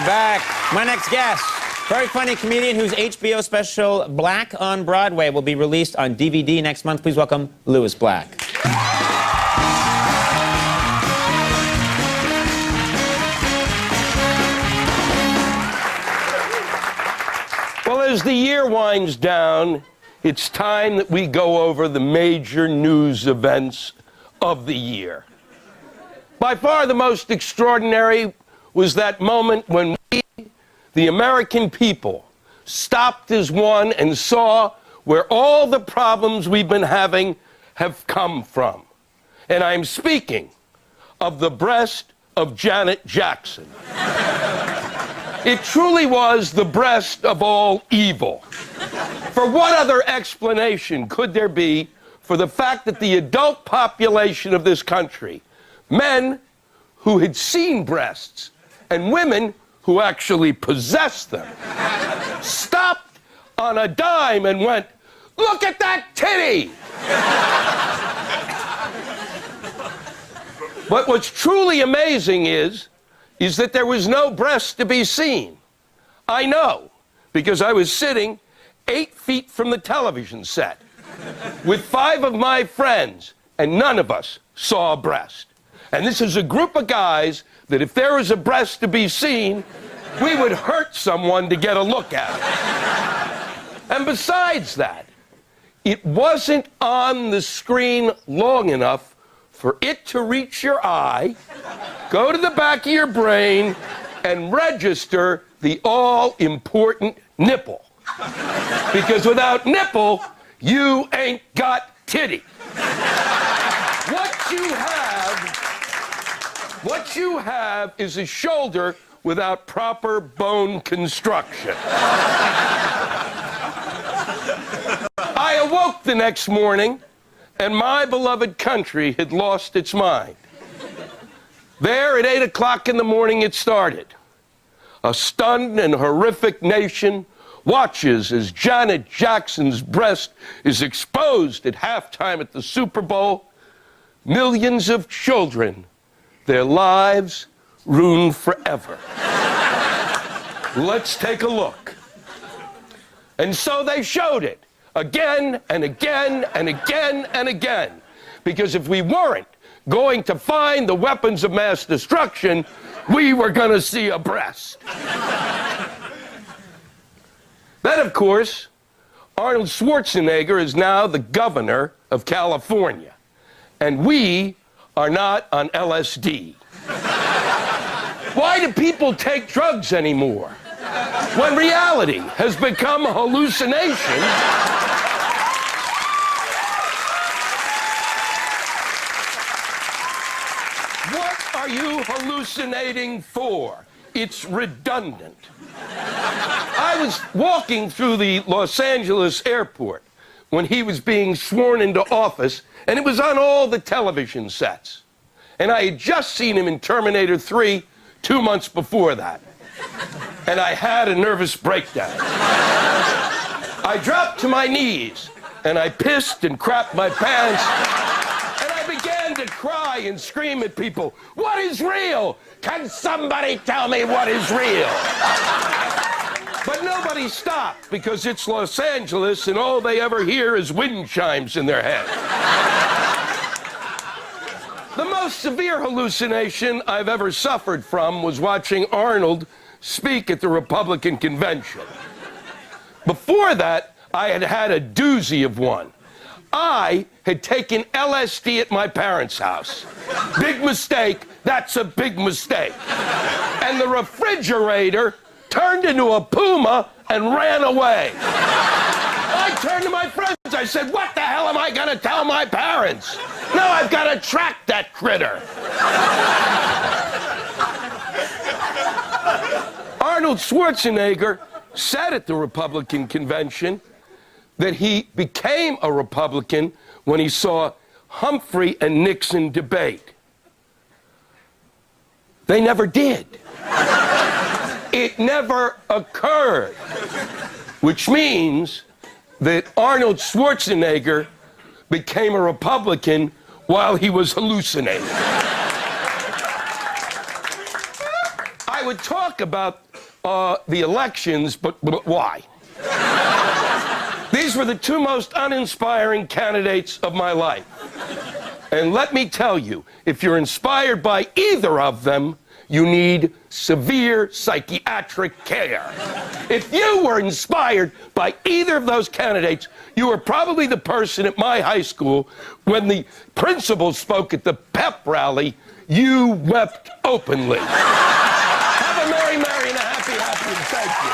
back. My next guest, very funny comedian whose HBO special Black on Broadway will be released on DVD next month. Please welcome Louis Black. Well, as the year winds down, it's time that we go over the major news events of the year. By far the most extraordinary was that moment when we, the American people, stopped as one and saw where all the problems we've been having have come from. And I'm speaking of the breast of Janet Jackson. It truly was the breast of all evil. For what other explanation could there be for the fact that the adult population of this country, men who had seen breasts and women who actually possessed them, stopped on a dime and went, "Look at that titty!" But what's truly amazing is that there was no breast to be seen. I know, because I was sitting 8 feet from the television set with 5 of my friends, and none of us saw a breast. And this is a group of guys that if there was a breast to be seen, we would hurt someone to get a look at it. And besides that, it wasn't on the screen long enough for it to reach your eye, go to the back of your brain, and register the all-important nipple. Because without nipple, you ain't got titty. What you have is a shoulder without proper bone construction. I awoke the next morning, and my beloved country had lost its mind. There at 8 o'clock in the morning it started. A stunned and horrific nation watches as Janet Jackson's breast is exposed at halftime at the Super Bowl. Millions of children, their lives ruined forever. Let's take a look. And so they showed it again and again and again and again. Because if we weren't going to find the weapons of mass destruction, we were going to see a breast. Then, of course, Arnold Schwarzenegger is now the governor of California. And we are not on LSD. Why do people take drugs anymore when reality has become a hallucination? What are you hallucinating for? It's redundant. I was walking through the Los Angeles airport when he was being sworn into office, and it was on all the television sets. And I had just seen him in Terminator 3 2 months before that. And I had a nervous breakdown. I dropped to my knees, and I pissed and crapped my pants, and I began to cry and scream at people, "What is real? Can somebody tell me what is real?" But nobody stopped, because it's Los Angeles and all they ever hear is wind chimes in their head. The most severe hallucination I've ever suffered from was watching Arnold speak at the Republican convention. Before that, I had had a doozy of one. I had taken LSD at my parents' house. Big mistake, that's a big mistake. And the refrigerator turned into a puma and ran away. I turned to my friends, I said, "What the hell am I gonna tell my parents? Now I've gotta track that critter." Arnold Schwarzenegger said at the Republican convention that he became a Republican when he saw Humphrey and Nixon debate. They never did. It never occurred, which means that Arnold Schwarzenegger became a Republican while he was hallucinating. I would talk about the elections, but why? These were the two most uninspiring candidates of my life. And let me tell you, if you're inspired by either of them, you need severe psychiatric care. If you were inspired by either of those candidates, you were probably the person at my high school when the principal spoke at the pep rally, you wept openly. Have a merry, merry, and a happy, happy, and thank you.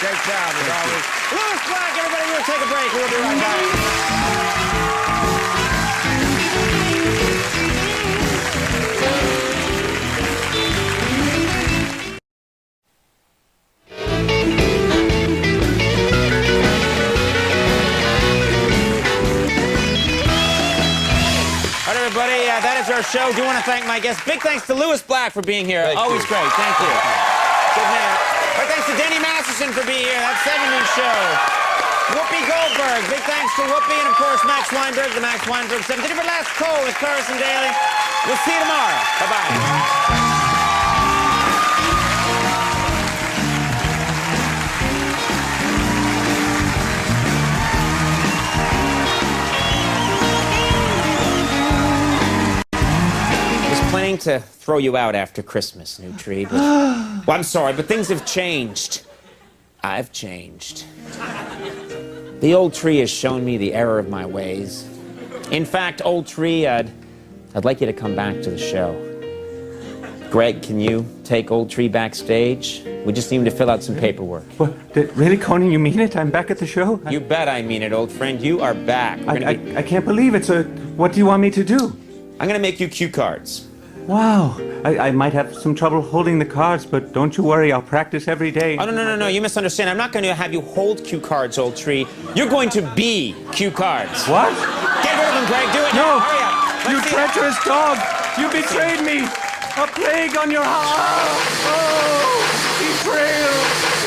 Great job, as always. Louis Black, everybody, we'll take a break. We'll be right back. All right, everybody, that is our show. Do want to thank my guests. Big thanks to Louis Black for being here. Always great. Thank you. Good man. All right, thanks to Denny Masterson for being here. That's 7 News Show. Whoopi Goldberg. Big thanks to Whoopi and, of course, Max Weinberg, the Max Weinberg 7. Jennifer Last Cole with Carson Daly. We'll see you tomorrow. Bye-bye. Planning to throw you out after Christmas, new tree. But, well, I'm sorry, but things have changed. I've changed. The old tree has shown me the error of my ways. In fact, old tree, I'd like you to come back to the show. Greg, can you take old tree backstage? We just need him to fill out some paperwork. What? Really, Conan, you mean it? I'm back at the show? You bet I mean it, old friend. You are back. I can't believe it. So what do you want me to do? I'm going to make you cue cards. Wow. I might have some trouble holding the cards, but don't you worry. I'll practice every day. Oh, no. You misunderstand. I'm not going to have you hold cue cards, old tree. You're going to be cue cards. What? Get rid of them, Greg. Do it No. now. Hurry up. You Let's see treacherous dog. You betrayed me. A plague on your house. Oh, betrayal.